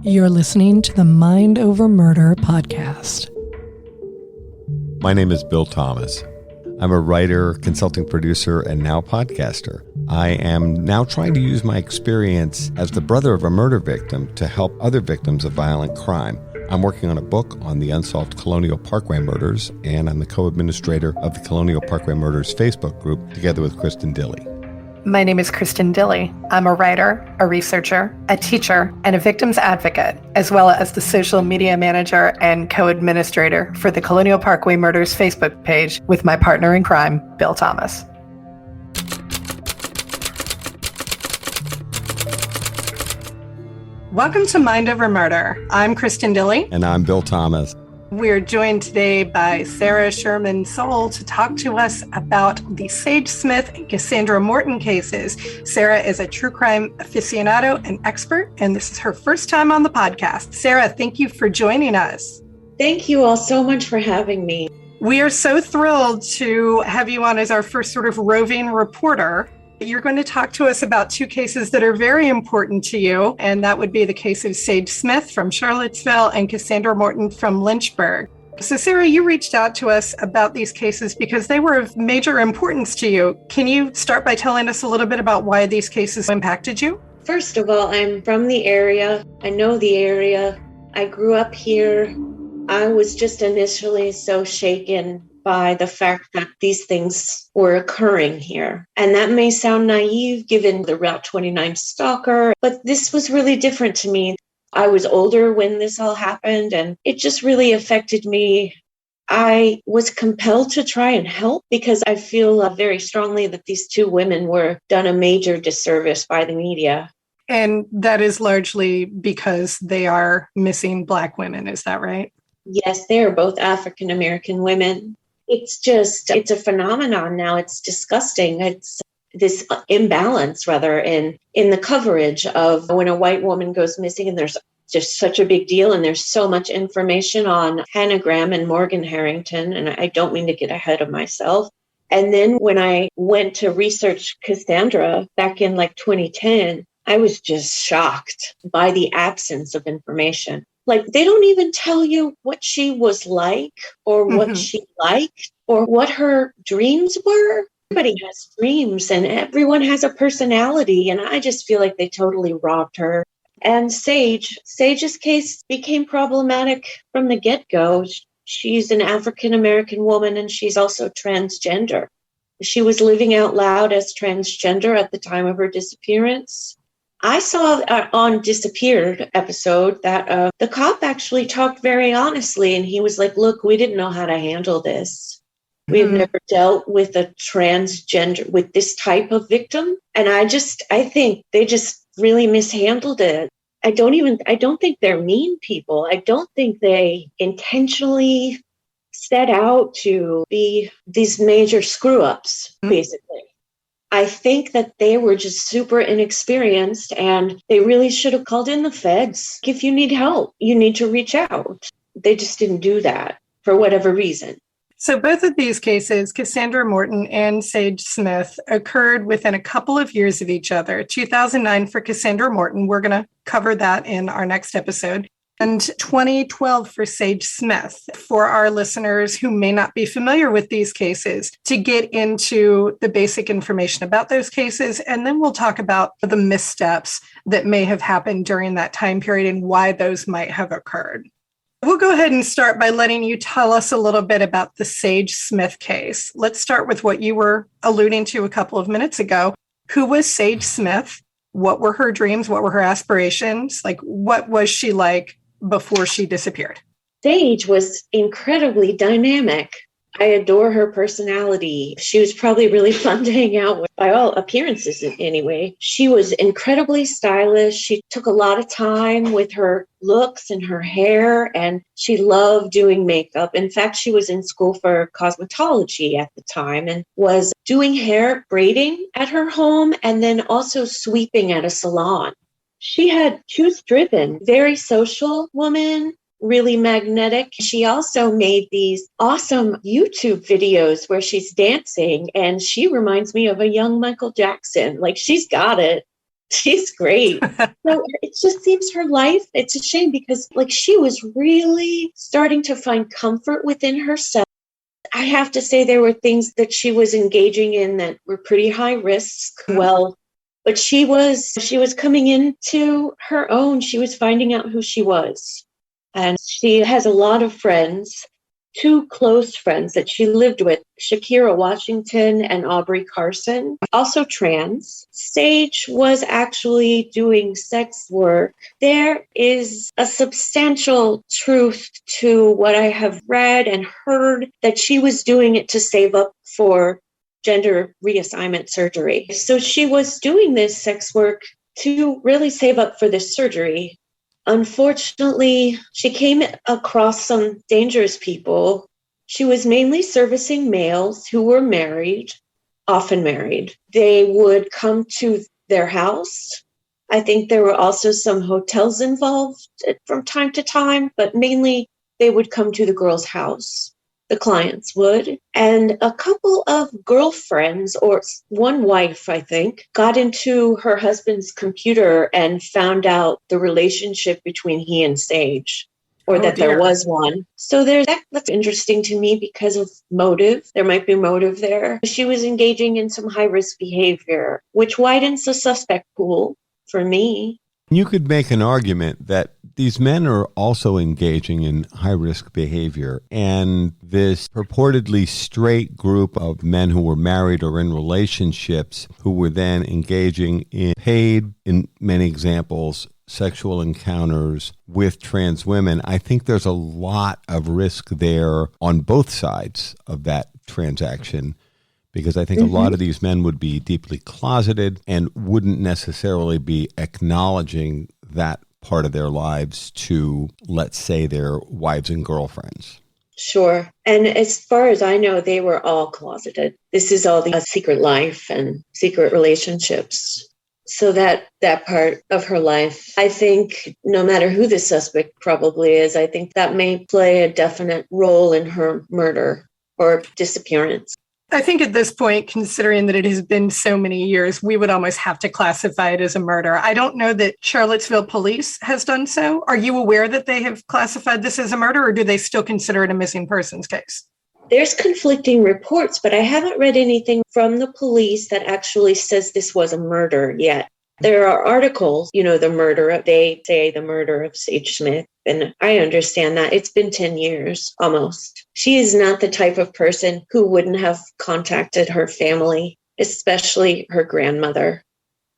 You're listening to the Mind Over Murder podcast. My name is Bill Thomas. I'm a writer, consulting producer, and now podcaster. I am now trying to use my experience as the brother of a murder victim to help other victims of violent crime. I'm working on a book on the unsolved Colonial Parkway Murders, and I'm the co-administrator of the Colonial Parkway Murders Facebook group together with Kristin Dilley. My name is Kristin Dilley. I'm a writer, a researcher, a teacher, and a victims advocate, as well as the social media manager and co-administrator for the Colonial Parkway Murders Facebook page with my partner in crime, Bill Thomas. Welcome to Mind Over Murder. I'm Kristin Dilley. And I'm Bill Thomas. We're joined today by Sarah Sherman Soule to talk to us about the Sage Smith and Cassandra Morton cases. Sarah is a true crime aficionado and expert, and this is her first time on the podcast. Sarah, thank you for joining us. Thank you all so much for having me. We are so thrilled to have you on as our first sort of roving reporter. You're going to talk to us about two cases that are very important to you, and that would be the case of Sage Smith from Charlottesville and Cassandra Morton from Lynchburg. So Sarah, you reached out to us about these cases because they were of major importance to you. Can you start by telling us a little bit about why these cases impacted you? First of all, I'm from the area. I know the area. I grew up here. I was just initially so shaken by the fact that these things were occurring here. And that may sound naive given the Route 29 stalker, but this was really different to me. I was older when this all happened, and it just really affected me. I was compelled to try and help because I feel very strongly that these two women were done a major disservice by the media. And that is largely because they are missing Black women, is that right? Yes, they are both African American women. It's a phenomenon now. It's disgusting. It's this imbalance, rather, in the coverage of when a white woman goes missing, and there's just such a big deal, and there's so much information on Hannah Graham and Morgan Harrington, and I don't mean to get ahead of myself. And then when I went to research Cassandra back in 2010, I was just shocked by the absence of information. They don't even tell you what she was like or what she liked or what her dreams were. Everybody has dreams and everyone has a personality. And I just feel like they totally robbed her. And Sage's case became problematic from the get-go. She's an African-American woman and she's also transgender. She was living out loud as transgender at the time of her disappearance. I saw on Disappeared episode that the cop actually talked very honestly, and he was like, look, we didn't know how to handle this. We've never dealt with a transgender, with this type of victim. And I think they just really mishandled it. I don't think they're mean people. I don't think they intentionally set out to be these major screw-ups, basically. I think that they were just super inexperienced and they really should have called in the feds. If you need help, you need to reach out. They just didn't do that for whatever reason. So both of these cases, Cassandra Morton and Sage Smith, occurred within a couple of years of each other. 2009 for Cassandra Morton. We're going to cover that in our next episode. And 2012 for Sage Smith. For our listeners who may not be familiar with these cases, to get into the basic information about those cases, and then we'll talk about the missteps that may have happened during that time period and why those might have occurred. We'll go ahead and start by letting you tell us a little bit about the Sage Smith case. Let's start with what you were alluding to a couple of minutes ago. Who was Sage Smith? What were her dreams? What were her aspirations? What was she like before she disappeared? Sage was incredibly dynamic. I adore her personality. She was probably really fun to hang out with, by all appearances anyway. She was incredibly stylish. She took a lot of time with her looks and her hair, and she loved doing makeup. In fact, she was in school for cosmetology at the time and was doing hair braiding at her home and then also sweeping at a salon. She was driven, very social woman, really magnetic. She also made these awesome YouTube videos where she's dancing, and she reminds me of a young Michael Jackson. She's got it. She's great. So it just seems her life, it's a shame because like she was really starting to find comfort within herself. I have to say there were things that she was engaging in that were pretty high risk. Well, but she was coming into her own. She was finding out who she was. And she has a lot of friends, two close friends that she lived with, Shakira Washington and Aubrey Carson, also trans. Sage was actually doing sex work. There is a substantial truth to what I have read and heard that she was doing it to save up for gender reassignment surgery. So she was doing this sex work to really save up for this surgery. Unfortunately, she came across some dangerous people. She was mainly servicing males who were married, often married. They would come to their house. I think there were also some hotels involved from time to time, but mainly they would come to the girl's house. The clients would. And a couple of girlfriends, or one wife, I think, got into her husband's computer and found out the relationship between he and Sage, or that there was one. So that's interesting to me because of motive. There might be motive there. She was engaging in some high-risk behavior, which widens the suspect pool for me. You could make an argument that these men are also engaging in high-risk behavior, and this purportedly straight group of men who were married or in relationships who were then engaging in paid, in many examples, sexual encounters with trans women. I think there's a lot of risk there on both sides of that transaction, because I think a lot of these men would be deeply closeted and wouldn't necessarily be acknowledging that part of their lives to, let's say, their wives and girlfriends. Sure. And as far as I know, they were all closeted. This is all the secret life and secret relationships. So that part of her life, I think no matter who the suspect probably is, I think that may play a definite role in her murder or disappearance. I think at this point, considering that it has been so many years, we would almost have to classify it as a murder. I don't know that Charlottesville police has done so. Are you aware that they have classified this as a murder, or do they still consider it a missing persons case? There's conflicting reports, but I haven't read anything from the police that actually says this was a murder yet. There are articles, they say the murder of Sage Smith, and I understand that. It's been 10 years almost. She is not the type of person who wouldn't have contacted her family, especially her grandmother.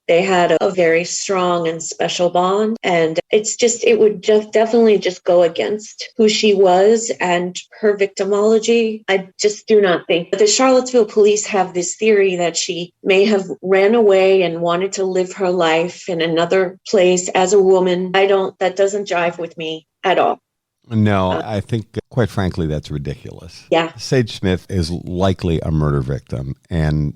They had a very strong and special bond, and it would just definitely just go against who she was and her victimology. I just do not think. The Charlottesville police have this theory that she may have ran away and wanted to live her life in another place as a woman. That doesn't jive with me at all. No, I think, quite frankly, that's ridiculous. Yeah. Sage Smith is likely a murder victim, and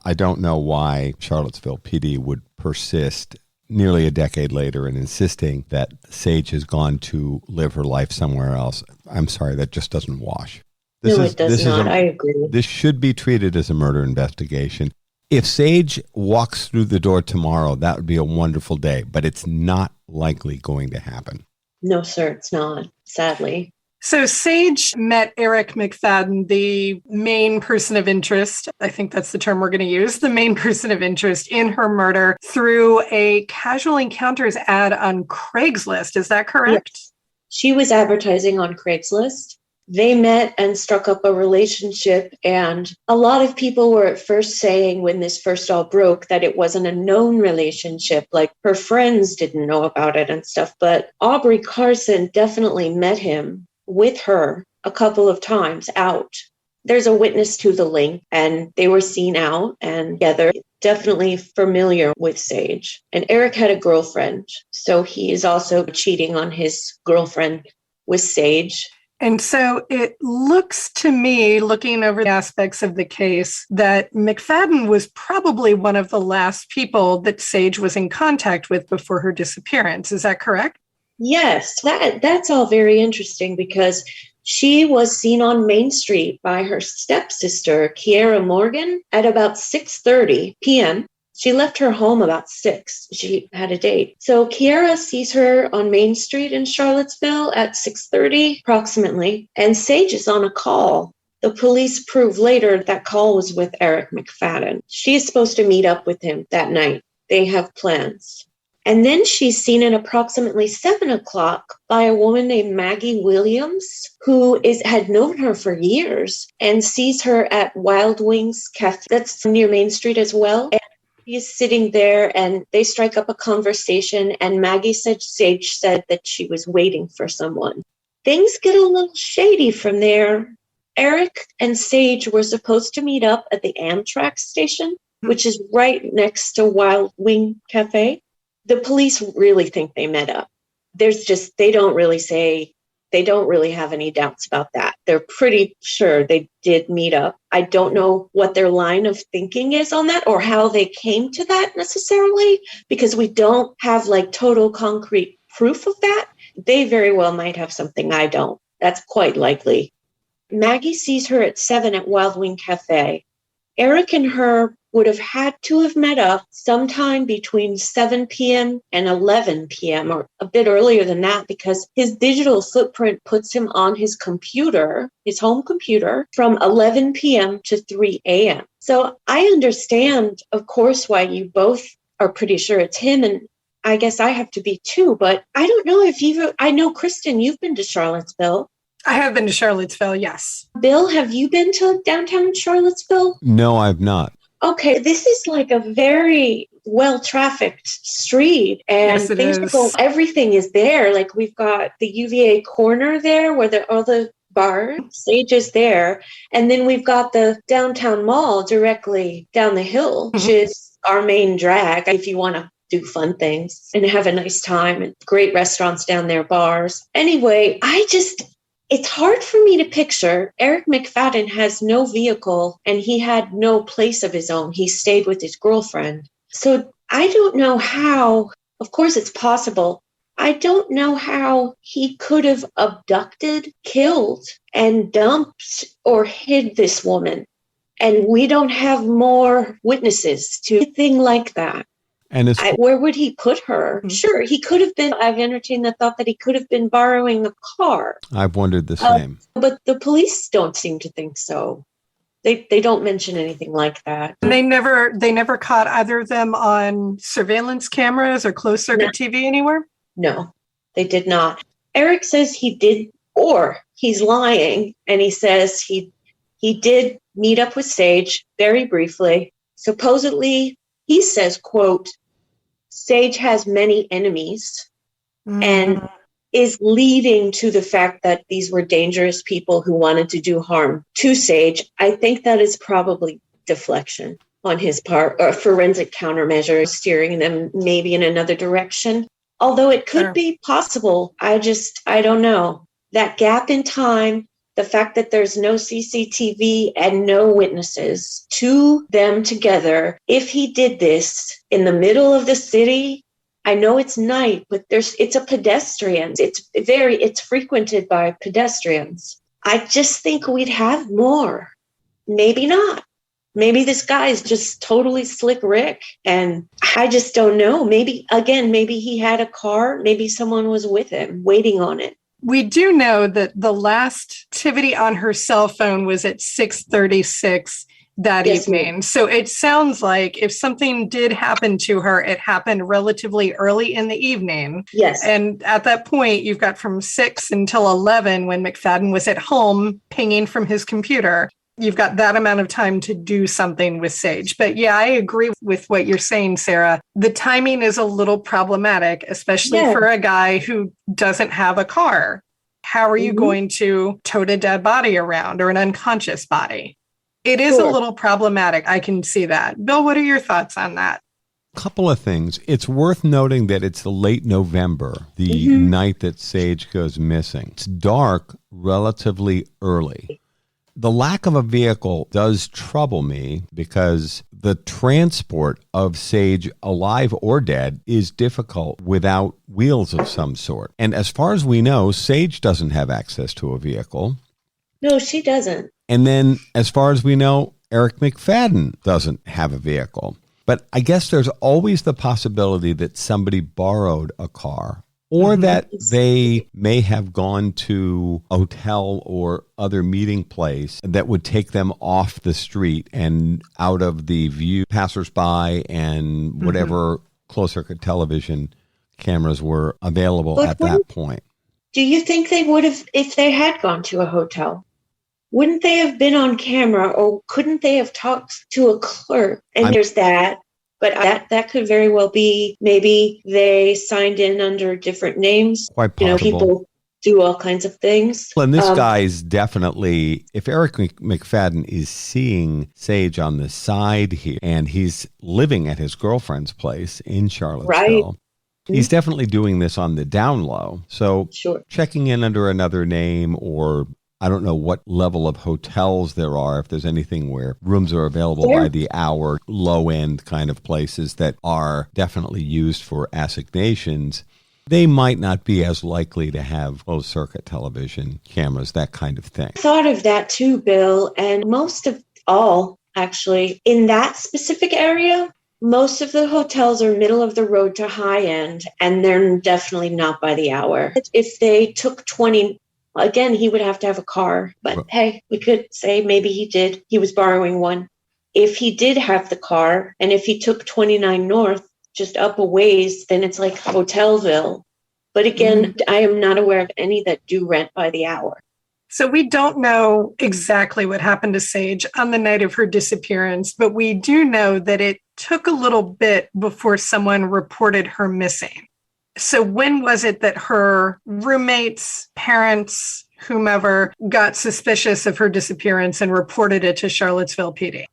I don't know why Charlottesville PD would persist nearly a decade later in insisting that Sage has gone to live her life somewhere else. I'm sorry, that just doesn't wash. It does not. I agree. This should be treated as a murder investigation. If Sage walks through the door tomorrow, that would be a wonderful day, but it's not likely going to happen. No, sir, it's not, sadly. So Sage met Eric McFadden, the main person of interest. I think that's the term we're going to use, the main person of interest in her murder, through a casual encounters ad on Craigslist. Is that correct? Yes. She was advertising on Craigslist. They met and struck up a relationship. And a lot of people were at first saying, when this first all broke, that it wasn't a known relationship. Like her friends didn't know about it and stuff. But Aubrey Carson definitely met him with her a couple of times out. There's a witness to the link, and they were seen out and together. Definitely familiar with Sage. And Eric had a girlfriend. So he is also cheating on his girlfriend with Sage. And so it looks to me, looking over the aspects of the case, that McFadden was probably one of the last people that Sage was in contact with before her disappearance. Is that correct? Yes, that's all very interesting because she was seen on Main Street by her stepsister, Kiera Morgan, at about 6:30 p.m. She left her home about 6. She had a date. So Kiara sees her on Main Street in Charlottesville at 6:30 approximately, and Sage is on a call. The police prove later that call was with Eric McFadden. She is supposed to meet up with him that night. They have plans. And then she's seen at approximately 7 o'clock by a woman named Maggie Williams, who had known her for years and sees her at Wild Wings Cafe. That's near Main Street as well. And he's sitting there and they strike up a conversation. And Maggie said Sage said that she was waiting for someone. Things get a little shady from there. Eric and Sage were supposed to meet up at the Amtrak station, which is right next to Wild Wing Cafe. The police really think they met up. They don't really have any doubts about that. They're pretty sure they did meet up. I don't know what their line of thinking is on that or how they came to that necessarily, because we don't have like total concrete proof of that. They very well might have something I don't. That's quite likely. Maggie sees her at 7 at Wild Wing Cafe. Eric and her would have had to have met up sometime between 7 p.m. and 11 p.m. or a bit earlier than that, because his digital footprint puts him on his computer, his home computer, from 11 p.m. to 3 a.m. So I understand, of course, why you both are pretty sure it's him, and I guess I have to be too, but I don't know if I know, Kristin, you've been to Charlottesville. I have been to Charlottesville, yes. Bill, have you been to downtown Charlottesville? No, I've not. Okay, this is like a very well-trafficked street, and Yes, it is. Everything is there. Like we've got the UVA corner there where all the bars, Sage is there, and then we've got the downtown mall directly down the hill, which is our main drag if you want to do fun things and have a nice time, and great restaurants down there, bars. Anyway, it's hard for me to picture. Eric McFadden has no vehicle and he had no place of his own. He stayed with his girlfriend. So I don't know how, of course it's possible. I don't know how he could have abducted, killed, and dumped or hid this woman. And we don't have more witnesses to anything like that. And where would he put her? Sure, he could have been. I've entertained the thought that he could have been borrowing a car. I've wondered the same. But the police don't seem to think so. They don't mention anything like that. And they never caught either of them on surveillance cameras or closed circuit TV anywhere? No, they did not. Eric says he did, or he's lying, and he says he did meet up with Sage very briefly. Supposedly, he says, quote, Sage has many enemies and is leading to the fact that these were dangerous people who wanted to do harm to Sage. I think that is probably deflection on his part, or forensic countermeasures steering them maybe in another direction. Although it could be possible. I don't know. That gap in time, the fact that there's no CCTV and no witnesses to them together. If he did this in the middle of the city, I know it's night, but it's a pedestrian. It's frequented by pedestrians. I just think we'd have more. Maybe not. Maybe this guy is just totally slick Rick, and I just don't know. Maybe he had a car. Maybe someone was with him waiting on it. We do know that the last activity on her cell phone was at 6:36 that evening. Ma'am. So it sounds like if something did happen to her, it happened relatively early in the evening. Yes. And at that point, you've got from 6 until 11 when McFadden was at home pinging from his computer. You've got that amount of time to do something with Sage. But yeah, I agree with what you're saying, Sarah. The timing is a little problematic, especially for a guy who doesn't have a car. How are you going to tote a dead body around or an unconscious body? It is a little problematic. I can see that. Bill, what are your thoughts on that? Couple of things. It's worth noting that it's late November, the night that Sage goes missing. It's dark relatively early. The lack of a vehicle does trouble me because the transport of Sage, alive or dead, is difficult without wheels of some sort. And as far as we know, Sage doesn't have access to a vehicle. No, she doesn't. And then as far as we know, Eric McFadden doesn't have a vehicle. But I guess there's always the possibility that somebody borrowed a car or that they may have gone to a hotel or other meeting place that would take them off the street and out of the view passersby and whatever closed-circuit television cameras were available at that point. Do you think they would have, if they had gone to a hotel? Wouldn't they have been on camera, or couldn't they have talked to a clerk? And there's that. But that could very well be, maybe they signed in under different names. Quite possible. People do all kinds of things. Well, and this guy's definitely, if Eric McFadden is seeing Sage on the side here, and he's living at his girlfriend's place in Charlottesville, he's definitely doing this on the down low. So checking in under another name, or I don't know what level of hotels there are, if there's anything where rooms are available by the hour, low-end kind of places that are definitely used for assignations, they might not be as likely to have closed-circuit television cameras, that kind of thing. I thought of that too, Bill, and most of all, actually, in that specific area, most of the hotels are middle of the road to high end, and they're definitely not by the hour. If they took 20, again, he would have to have a car. But hey, we could say maybe he did. He was borrowing one. If he did have the car, and if he took 29 North, just up a ways, then it's like Hotelville. But again, I am not aware of any that do rent by the hour. So we don't know exactly what happened to Sage on the night of her disappearance, but we do know that it took a little bit before someone reported her missing. So when was it that her roommates, parents, whomever got suspicious of her disappearance and reported it to Charlottesville PD?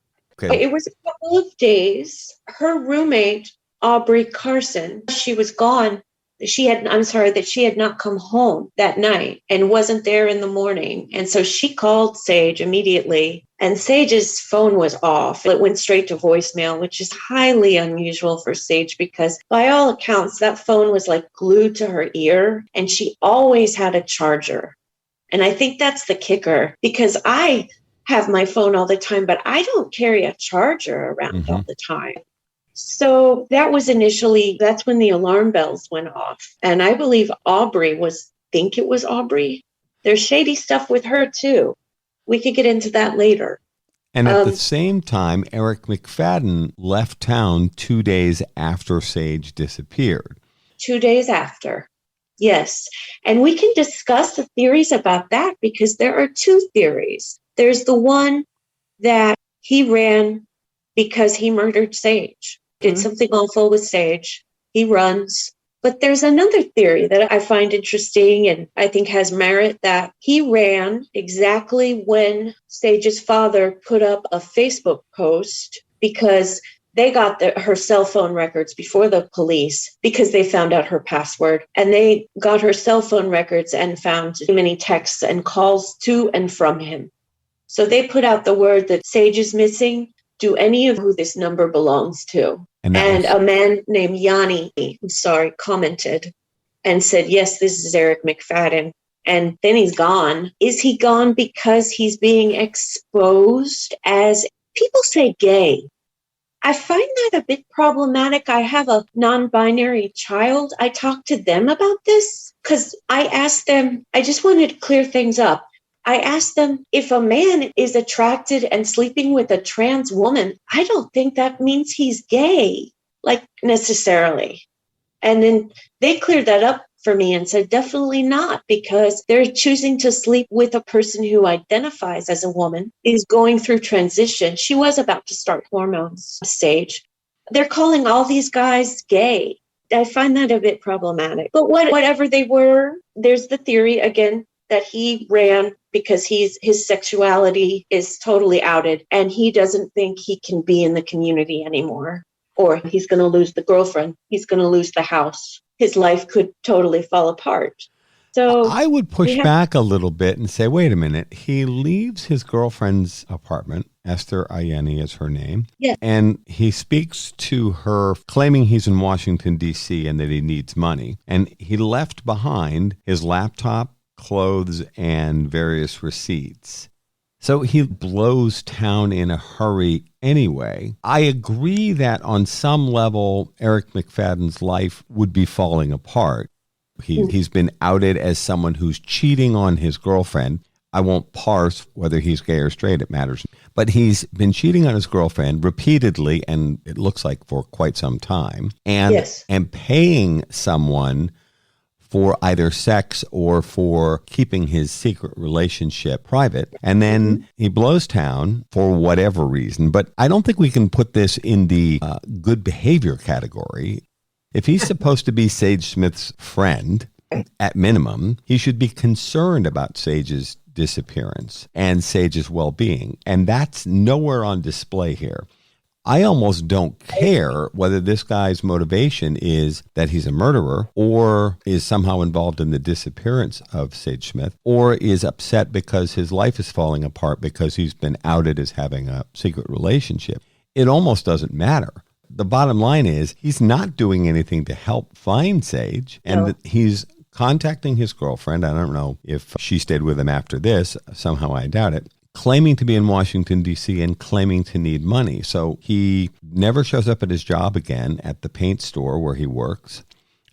Okay. It was a couple of days. Her roommate, Aubrey Carson, she was gone. She had not come home that night and wasn't there in the morning. And so she called Sage immediately, and Sage's phone was off. It went straight to voicemail, which is highly unusual for Sage because by all accounts, that phone was like glued to her ear, and she always had a charger. And I think that's the kicker, because I have my phone all the time, but I don't carry a charger around all the time. So that's when the alarm bells went off. And I believe think it was Aubrey. There's shady stuff with her too. We could get into that later. And at the same time, Eric McFadden left town 2 days after Sage disappeared. 2 days after. Yes. And we can discuss the theories about that, because there are two theories. There's the one that he ran because he murdered Sage. Did something awful with Sage. He runs. But there's another theory that I find interesting and I think has merit, that he ran exactly when Sage's father put up a Facebook post, because they got her cell phone records before the police, because they found out her password, and they got her cell phone records and found many texts and calls to and from him. So they put out the word that Sage is missing. Do any of who this number belongs to? And a man named Yanni, commented and said, yes, this is Eric McFadden. And then he's gone. Is he gone because he's being exposed as, people say, gay? I find that a bit problematic. I have a non-binary child. I talked to them about this because I asked them, I just wanted to clear things up. I asked them, if a man is attracted and sleeping with a trans woman, I don't think that means he's gay, like necessarily. And then they cleared that up for me and said, definitely not, because they're choosing to sleep with a person who identifies as a woman, is going through transition. She was about to start hormones stage. They're calling all these guys gay. I find that a bit problematic. But whatever they were, there's the theory again that he ran because his sexuality is totally outed and he doesn't think he can be in the community anymore, or he's going to lose the girlfriend. He's going to lose the house. His life could totally fall apart. So I would push back a little bit and say, wait a minute. He leaves his girlfriend's apartment. Esther Ayeni is her name. Yeah. And he speaks to her claiming he's in Washington, D.C. and that he needs money. And he left behind his laptop, clothes, and various receipts. So he blows town in a hurry anyway. I agree that on some level, Eric McFadden's life would be falling apart. He's been outed as someone who's cheating on his girlfriend. I won't parse whether he's gay or straight, it matters. But he's been cheating on his girlfriend repeatedly, and it looks like for quite some time, and paying someone for either sex or for keeping his secret relationship private. And then he blows town for whatever reason. But I don't think we can put this in the good behavior category. If he's supposed to be Sage Smith's friend, at minimum, he should be concerned about Sage's disappearance and Sage's well-being. And that's nowhere on display here. I almost don't care whether this guy's motivation is that he's a murderer or is somehow involved in the disappearance of Sage Smith or is upset because his life is falling apart because he's been outed as having a secret relationship. It almost doesn't matter. The bottom line is he's not doing anything to help find Sage, and he's contacting his girlfriend. I don't know if she stayed with him after this. Somehow I doubt it. Claiming to be in Washington, D.C. and claiming to need money. So he never shows up at his job again at the paint store where he works.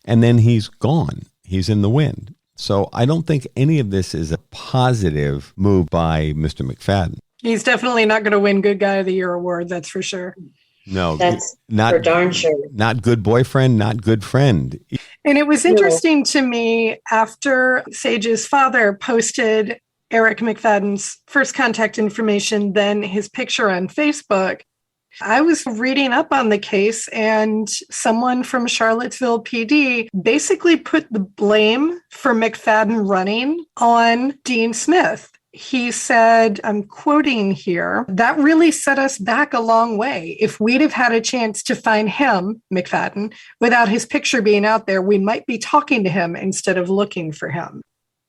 And then he's gone. He's in the wind. So I don't think any of this is a positive move by Mr. McFadden. He's definitely not going to win Good Guy of the Year award, that's for sure. No, that's not for darn sure. Not good boyfriend, not good friend. And it was interesting to me after Sage's father posted Eric McFadden's first contact information, then his picture on Facebook. I was reading up on the case, and someone from Charlottesville PD basically put the blame for McFadden running on Dean Smith. He said, I'm quoting here, that really set us back a long way. If we'd have had a chance to find him, McFadden, without his picture being out there, we might be talking to him instead of looking for him.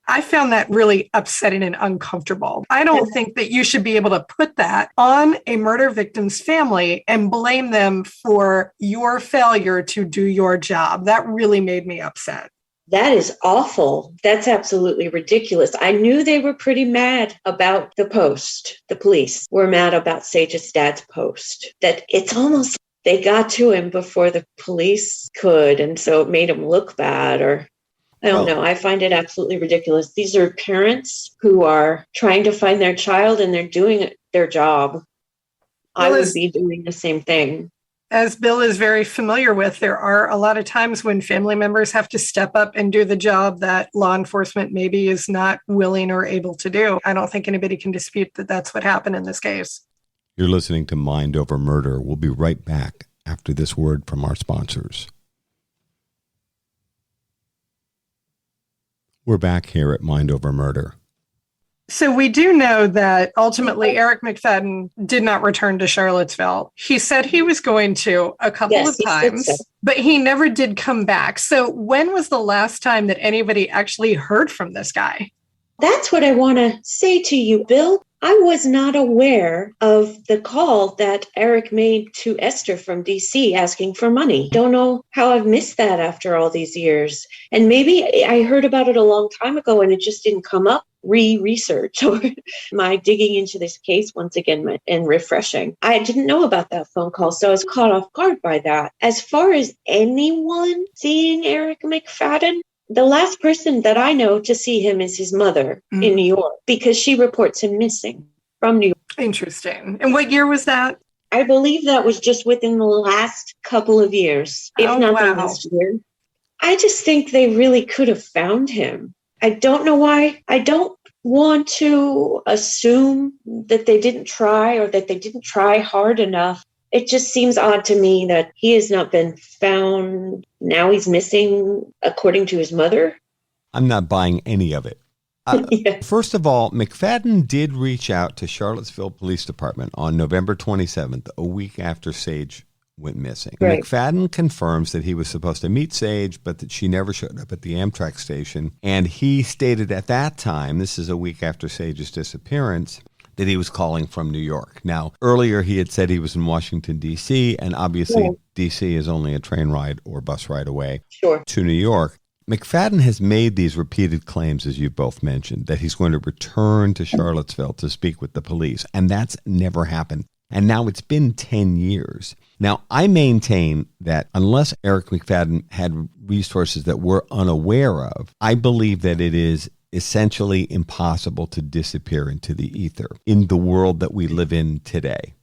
I found that really upsetting and uncomfortable. I don't think that you should be able to put that on a murder victim's family and blame them for your failure to do your job. That really made me upset. That is awful. That's absolutely ridiculous. I knew they were pretty mad about the post. The police were mad about Sage's dad's post. That it's almost they got to him before the police could, and so it made him look bad, or I don't know. I find it absolutely ridiculous. These are parents who are trying to find their child, and they're doing their job. I would be doing the same thing. As Bill is very familiar with, there are a lot of times when family members have to step up and do the job that law enforcement maybe is not willing or able to do. I don't think anybody can dispute that that's what happened in this case. You're listening to Mind Over Murder. We'll be right back after this word from our sponsors. We're back here at Mind Over Murder. So we do know that ultimately Eric McFadden did not return to Charlottesville. He said he was going to a couple of times, but he never did come back. So when was the last time that anybody actually heard from this guy? That's what I want to say to you, Bill. I was not aware of the call that Eric made to Esther from DC asking for money. Don't know how I've missed that after all these years. And maybe I heard about it a long time ago and it just didn't come up. Research or my digging into this case once again and refreshing. I didn't know about that phone call, so I was caught off guard by that. As far as anyone seeing Eric McFadden, the last person that I know to see him is his mother in New York, because she reports him missing from New York. Interesting. And what year was that? I believe that was just within the last couple of years, if not the last year. I just think they really could have found him. I don't know why. I don't want to assume that they didn't try or that they didn't try hard enough. It just seems odd to me that he has not been found. Now he's missing, according to his mother. I'm not buying any of it. First of all, McFadden did reach out to Charlottesville Police Department on November 27th, a week after Sage went missing. Right. McFadden confirms that he was supposed to meet Sage, but that she never showed up at the Amtrak station. And he stated at that time, this is a week after Sage's disappearance, that he was calling from New York. Now, earlier he had said he was in Washington, D.C., and obviously D.C. is only a train ride or bus ride away to New York. McFadden has made these repeated claims, as you both mentioned, that he's going to return to Charlottesville to speak with the police, and that's never happened. And now it's been 10 years. Now, I maintain that unless Eric McFadden had resources that we're unaware of, I believe that it is essentially impossible to disappear into the ether in the world that we live in today.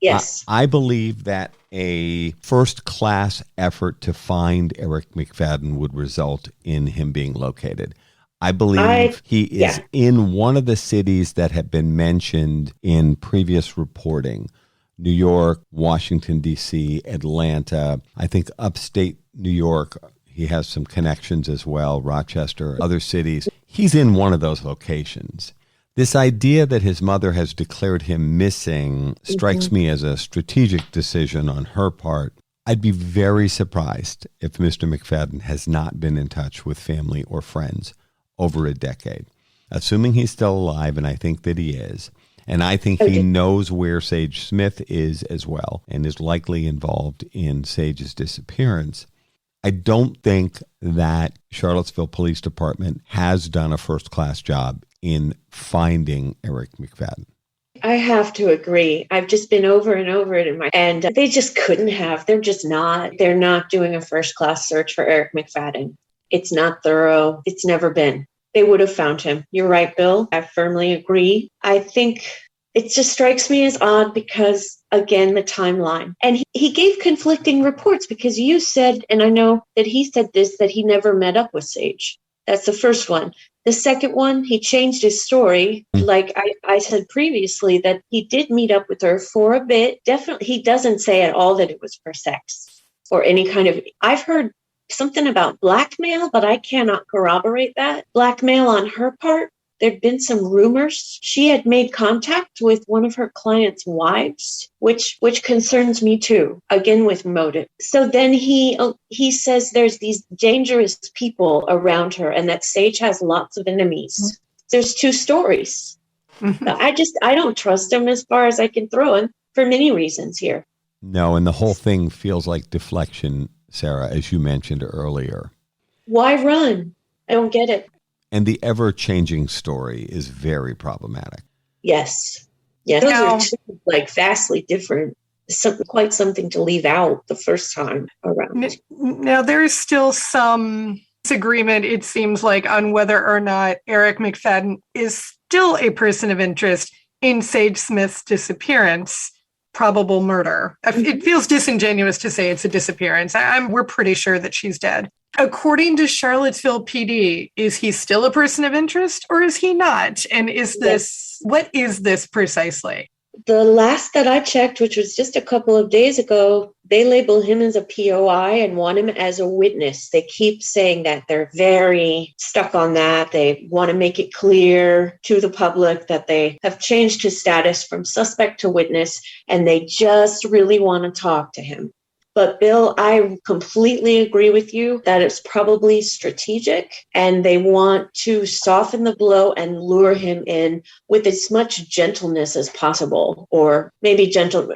Yes. I believe that a first-class effort to find Eric McFadden would result in him being located. I believe he is in one of the cities that have been mentioned in previous reporting. New York, Washington, D.C., Atlanta, I think upstate New York. He has some connections as well, Rochester, other cities. He's in one of those locations. This idea that his mother has declared him missing strikes me as a strategic decision on her part. I'd be very surprised if Mr. McFadden has not been in touch with family or friends over a decade. Assuming he's still alive, and I think that he is, and I think he knows where Sage Smith is as well and is likely involved in Sage's disappearance, I don't think that Charlottesville Police Department has done a first-class job in finding Eric McFadden. I have to agree. I've just been over and over it and they just couldn't have. They're not doing a first-class search for Eric McFadden. It's not thorough. It's never been. They would have found him. You're right, Bill. I firmly agree. I think it just strikes me as odd because, again, the timeline. And he gave conflicting reports because you said, and I know that he said this, that he never met up with Sage. That's the first one. The second one, he changed his story. Like I said previously, that he did meet up with her for a bit. Definitely, he doesn't say at all that it was for sex or any kind of, I've heard something about blackmail, but I cannot corroborate that. Blackmail on her part. There'd been some rumors. She had made contact with one of her clients' wives, which concerns me too, again with motive. So then he says there's these dangerous people around her and that Sage has lots of enemies. Mm-hmm. There's two stories. Mm-hmm. I don't trust him as far as I can throw him for many reasons here. No, and the whole thing feels like deflection, Sarah, as you mentioned earlier. Why run? I don't get it. And the ever-changing story is very problematic. Yes. Yeah, those are two, vastly different. Quite something to leave out the first time around. Now, there is still some disagreement, it seems like, on whether or not Eric McFadden is still a person of interest in Sage Smith's disappearance, probable murder. It feels disingenuous to say it's a disappearance. We're pretty sure that she's dead. According to Charlottesville PD, is he still a person of interest or is he not? And what is this precisely? The last that I checked, which was just a couple of days ago, they label him as a POI and want him as a witness. They keep saying that. They're very stuck on that. They want to make it clear to the public that they have changed his status from suspect to witness, and they just really want to talk to him. But Bill, I completely agree with you that it's probably strategic and they want to soften the blow and lure him in with as much gentleness as possible, or maybe gentle,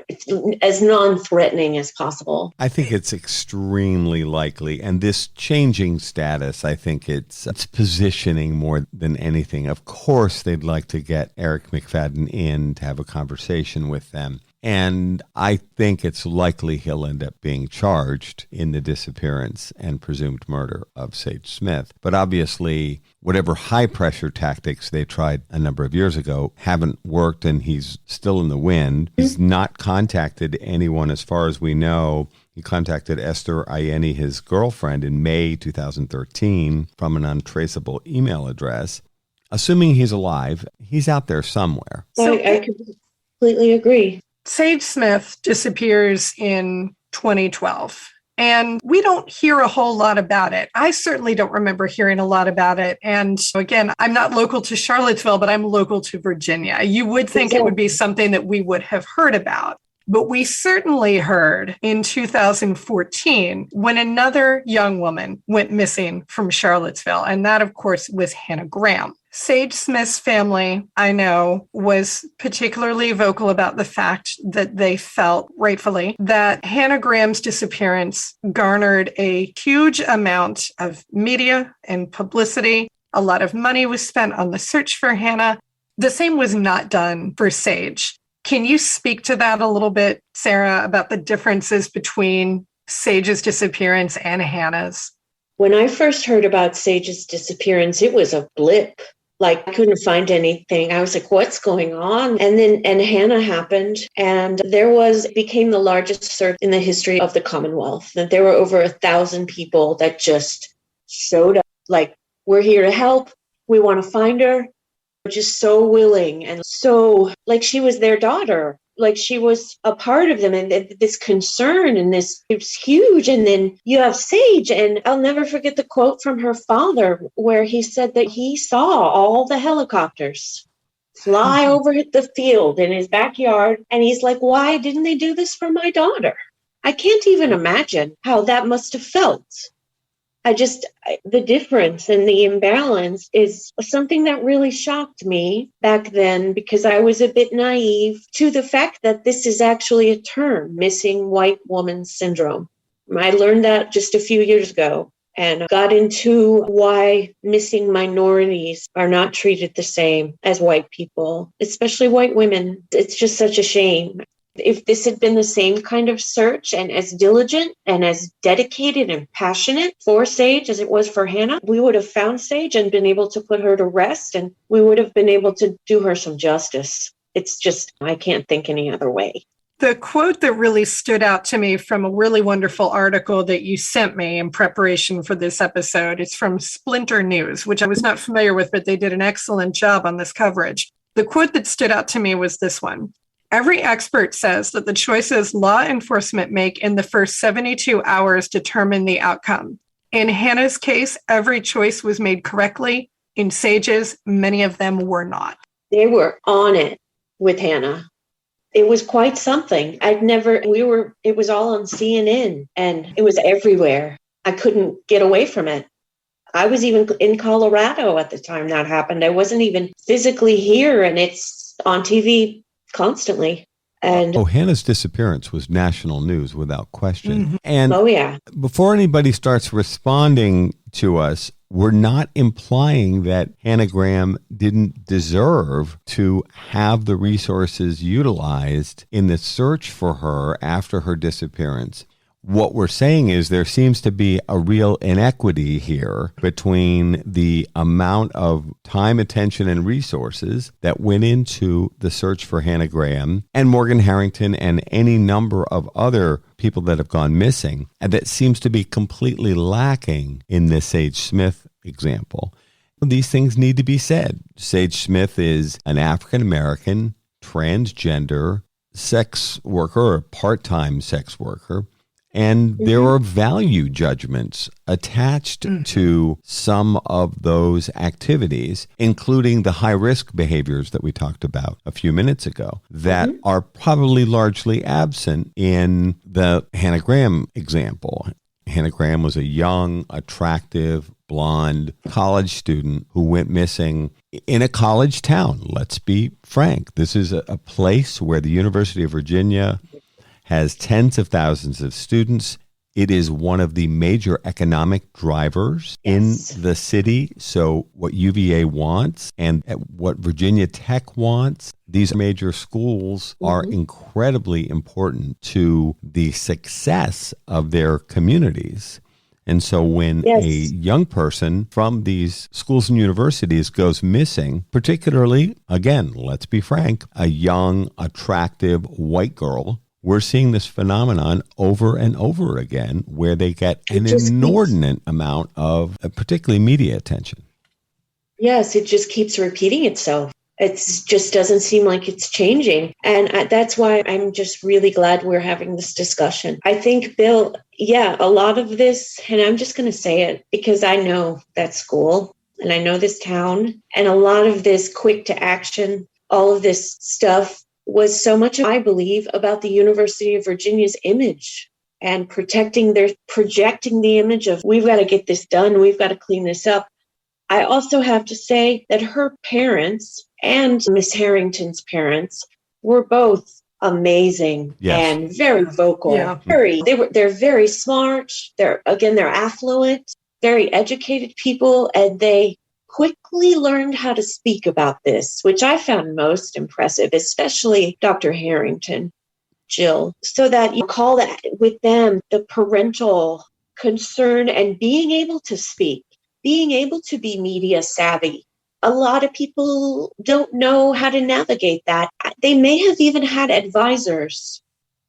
as non-threatening as possible. I think it's extremely likely. And this changing status, I think it's positioning more than anything. Of course, they'd like to get Eric McFadden in to have a conversation with them. And I think it's likely he'll end up being charged in the disappearance and presumed murder of Sage Smith. But obviously, whatever high-pressure tactics they tried a number of years ago haven't worked, and he's still in the wind. He's not contacted anyone as far as we know. He contacted Esther Ayeni, his girlfriend, in May 2013 from an untraceable email address. Assuming he's alive, he's out there somewhere. So I completely agree. Sage Smith disappears in 2012, and we don't hear a whole lot about it. I certainly don't remember hearing a lot about it. And again, I'm not local to Charlottesville, but I'm local to Virginia. You would think it would be something that we would have heard about. But we certainly heard in 2014 when another young woman went missing from Charlottesville. And that, of course, was Hannah Graham. Sage Smith's family, I know, was particularly vocal about the fact that they felt, rightfully, that Hannah Graham's disappearance garnered a huge amount of media and publicity. A lot of money was spent on the search for Hannah. The same was not done for Sage. Can you speak to that a little bit, Sarah, about the differences between Sage's disappearance and Hannah's? When I first heard about Sage's disappearance, it was a blip. Like, I couldn't find anything. I was like, what's going on? And Hannah happened, and it became the largest search in the history of the Commonwealth. That there were over 1,000 people that just showed up, like, we're here to help. We want to find her. Just so willing, and so like she was their daughter, like she was a part of them, and this concern, and this, it's huge. And then you have Sage, and I'll never forget the quote from her father where he said that he saw all the helicopters fly over the field in his backyard, and he's like, why didn't they do this for my daughter? I can't even imagine how that must have felt. The difference and the imbalance is something that really shocked me back then, because I was a bit naive to the fact that this is actually a term, missing white woman syndrome. I learned that just a few years ago and got into why missing minorities are not treated the same as white people, especially white women. It's just such a shame. If this had been the same kind of search and as diligent and as dedicated and passionate for Sage as it was for Hannah, we would have found Sage and been able to put her to rest, and we would have been able to do her some justice. It's just, I can't think any other way. The quote that really stood out to me from a really wonderful article that you sent me in preparation for this episode, it's from Splinter News, which I was not familiar with, but they did an excellent job on this coverage. The quote that stood out to me was this one. Every expert says that the choices law enforcement make in the first 72 hours determine the outcome. In Hannah's case, every choice was made correctly. In Sage's, many of them were not. They were on it with Hannah. It was quite something. It was all on CNN and it was everywhere. I couldn't get away from it. I was even in Colorado at the time that happened. I wasn't even physically here, and it's on TV constantly. And Hannah's disappearance was national news without question. Mm-hmm. And oh yeah, before anybody starts responding to us, we're not implying that Hannah Graham didn't deserve to have the resources utilized in the search for her after her disappearance. What we're saying is there seems to be a real inequity here between the amount of time, attention, and resources that went into the search for Hannah Graham and Morgan Harrington and any number of other people that have gone missing, and that seems to be completely lacking in this Sage Smith example. These things need to be said. Sage Smith is an African-American, transgender sex worker or part-time sex worker. And there are value judgments attached to some of those activities, including the high-risk behaviors that we talked about a few minutes ago, that are probably largely absent in the Hannah Graham example. Hannah Graham was a young, attractive, blonde college student who went missing in a college town. Let's be frank. This is a place where the University of Virginia has tens of thousands of students. It is one of the major economic drivers in the city. So what UVA wants and what Virginia Tech wants, these major schools are incredibly important to the success of their communities. And so when a young person from these schools and universities goes missing, particularly, again, let's be frank, a young, attractive white girl, we're seeing this phenomenon over and over again where they get an inordinate amount of particularly media attention. Yes, it just keeps repeating itself. It just doesn't seem like it's changing. And that's why I'm just really glad we're having this discussion. I think, Bill, a lot of this, and I'm just going to say it because I know that school and I know this town, and a lot of this quick to action, all of this stuff was so much, I believe, about the University of Virginia's image and projecting the image of, we've got to get this done, we've got to clean this up. I also have to say that her parents and Miss Harrington's parents were both amazing and very vocal. Yeah. They're very smart. They're affluent, very educated people, and they quickly learned how to speak about this, which I found most impressive, especially Dr. Harrington, Jill, so that you call that with them the parental concern and being able to speak, being able to be media savvy. A lot of people don't know how to navigate that. They may have even had advisors.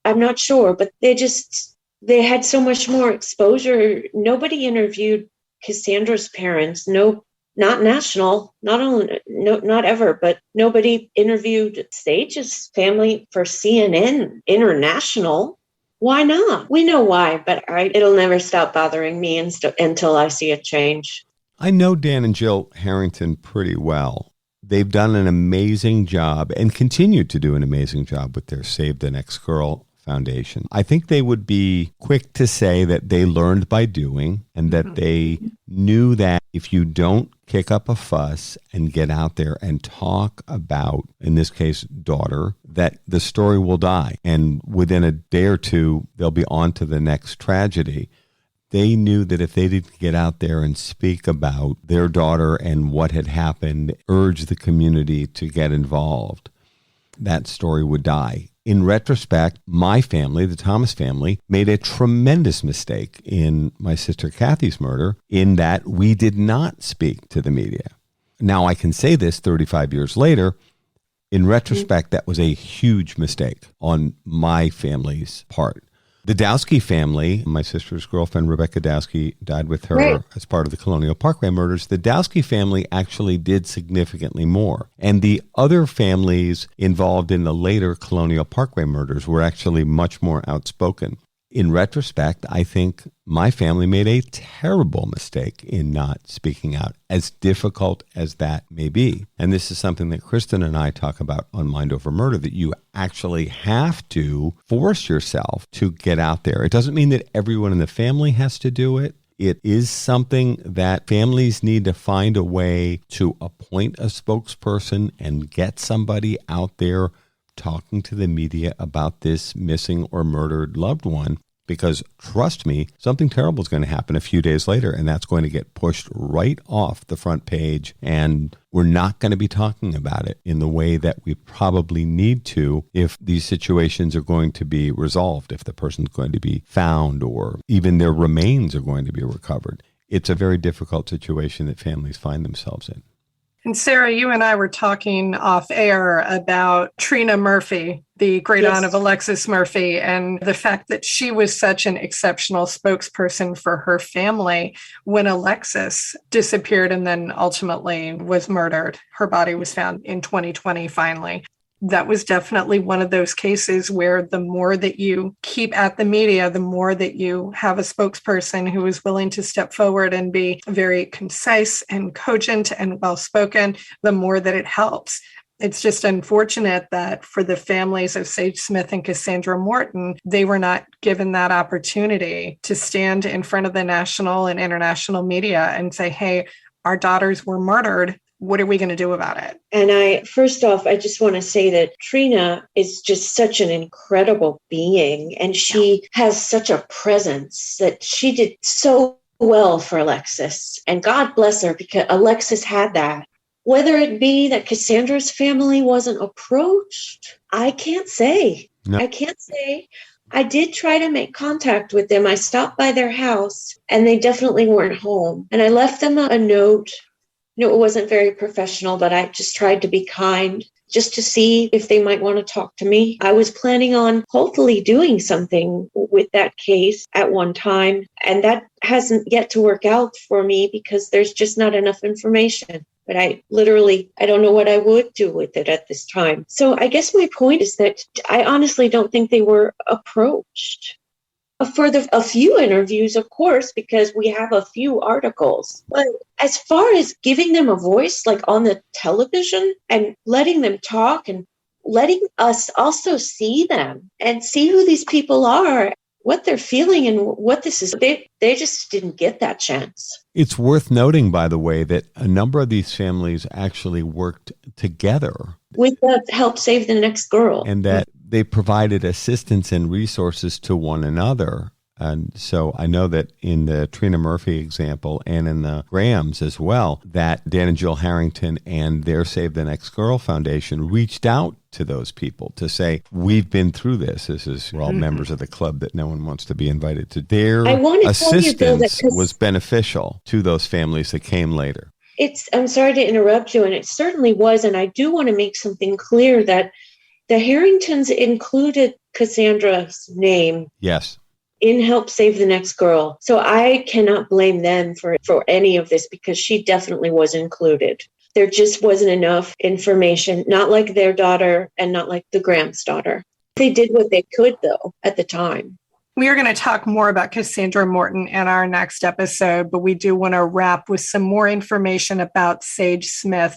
I'm not sure, but they had so much more exposure. Nobody interviewed Cassandra's parents. No, not national, not ever, but nobody interviewed Sage's family for CNN International. Why not? We know why, but it'll never stop bothering me until I see a change. I know Dan and Jill Harrington pretty well. They've done an amazing job and continue to do an amazing job with their Save the Next Girl Foundation. I think they would be quick to say that they learned by doing and that they knew that if you don't kick up a fuss and get out there and talk about, in this case, daughter, that the story will die. And within a day or two, they'll be on to the next tragedy. They knew that if they didn't get out there and speak about their daughter and what had happened, urge the community to get involved, that story would die. In retrospect, my family, the Thomas family, made a tremendous mistake in my sister Kathy's murder in that we did not speak to the media. Now, I can say this 35 years later. In retrospect, that was a huge mistake on my family's part. The Dowski family, my sister's girlfriend, Rebecca Dowski, died with her as part of the Colonial Parkway Murders. The Dowski family actually did significantly more. And the other families involved in the later Colonial Parkway Murders were actually much more outspoken. In retrospect, I think my family made a terrible mistake in not speaking out, as difficult as that may be. And this is something that Kristin and I talk about on Mind Over Murder, that you actually have to force yourself to get out there. It doesn't mean that everyone in the family has to do it. It is something that families need to find a way to appoint a spokesperson and get somebody out there talking to the media about this missing or murdered loved one, because trust me, something terrible is going to happen a few days later, and that's going to get pushed right off the front page, and we're not going to be talking about it in the way that we probably need to if these situations are going to be resolved, if the person's going to be found or even their remains are going to be recovered. It's a very difficult situation that families find themselves in. And Sarah, you and I were talking off air about Trina Murphy, the great aunt of Alexis Murphy, and the fact that she was such an exceptional spokesperson for her family when Alexis disappeared and then ultimately was murdered. Her body was found in 2020, finally. That was definitely one of those cases where the more that you keep at the media, the more that you have a spokesperson who is willing to step forward and be very concise and cogent and well-spoken, the more that it helps. It's just unfortunate that for the families of Sage Smith and Cassandra Morton, they were not given that opportunity to stand in front of the national and international media and say, hey, our daughters were murdered. What are we going to do about it? And first off, I just want to say that Trina is just such an incredible being, and she has such a presence that she did so well for Alexis. And God bless her, because Alexis had that. Whether it be that Cassandra's family wasn't approached, I can't say. No. I can't say. I did try to make contact with them. I stopped by their house, and they definitely weren't home. And I left them a note. You know, it wasn't very professional, but I just tried to be kind, just to see if they might want to talk to me. I was planning on hopefully doing something with that case at one time, and that hasn't yet to work out for me because there's just not enough information. But I don't know what I would do with it at this time. So I guess my point is that I honestly don't think they were approached. For a few interviews, of course, because we have a few articles. But as far as giving them a voice, like on the television, and letting them talk and letting us also see them and see who these people are, what they're feeling and what this is. They just didn't get that chance. It's worth noting, by the way, that a number of these families actually worked together With the Help Save the Next Girl. and that they provided assistance and resources to one another. And so I know that in the Trina Murphy example and in the Grahams as well, that Dan and Jill Harrington and their Save the Next Girl Foundation reached out to those people to say, we've been through this. We're all members of the club that no one wants to be invited to. Their assistance was beneficial to those families that came later. I'm sorry to interrupt you, and it certainly was. And I do want to make something clear that the Harringtons included Cassandra's name. Yes. In Help Save the Next Girl. So I cannot blame them for any of this, because she definitely was included. There just wasn't enough information, not like their daughter and not like the Graham's daughter. They did what they could, though, at the time. We are going to talk more about Cassandra Morton in our next episode, but we do want to wrap with some more information about Sage Smith.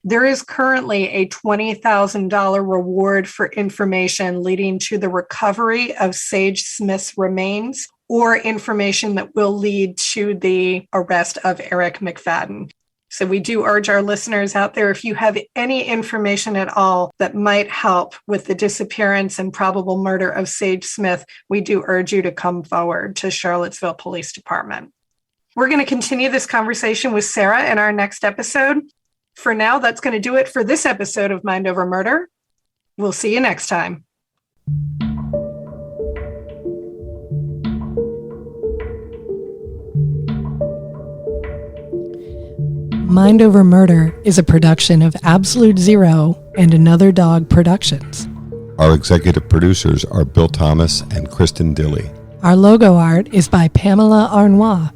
There is currently a $20,000 reward for information leading to the recovery of Sage Smith's remains, or information that will lead to the arrest of Eric McFadden. So we do urge our listeners out there, if you have any information at all that might help with the disappearance and probable murder of Sage Smith, we do urge you to come forward to Charlottesville Police Department. We're going to continue this conversation with Sarah in our next episode. For now, that's going to do it for this episode of Mind Over Murder. We'll see you next time. Mind Over Murder is a production of Absolute Zero and Another Dog Productions. Our executive producers are Bill Thomas and Kristin Dilley. Our logo art is by Pamela Arnois.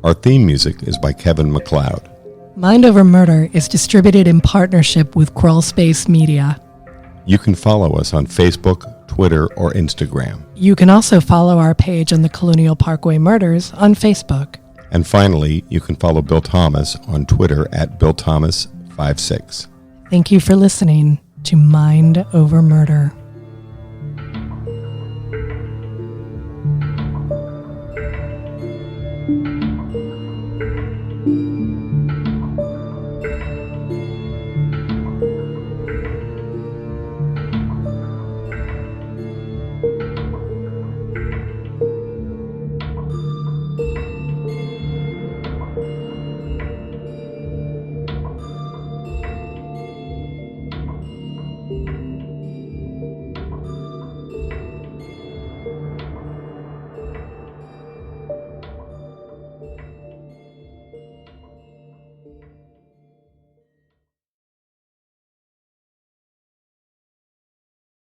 Our theme music is by Kevin MacLeod. Mind Over Murder is distributed in partnership with Crawlspace Media. You can follow us on Facebook, Twitter, or Instagram. You can also follow our page on the Colonial Parkway Murders on Facebook. And finally, you can follow Bill Thomas on Twitter at BillThomas56. Thank you for listening to Mind Over Murder.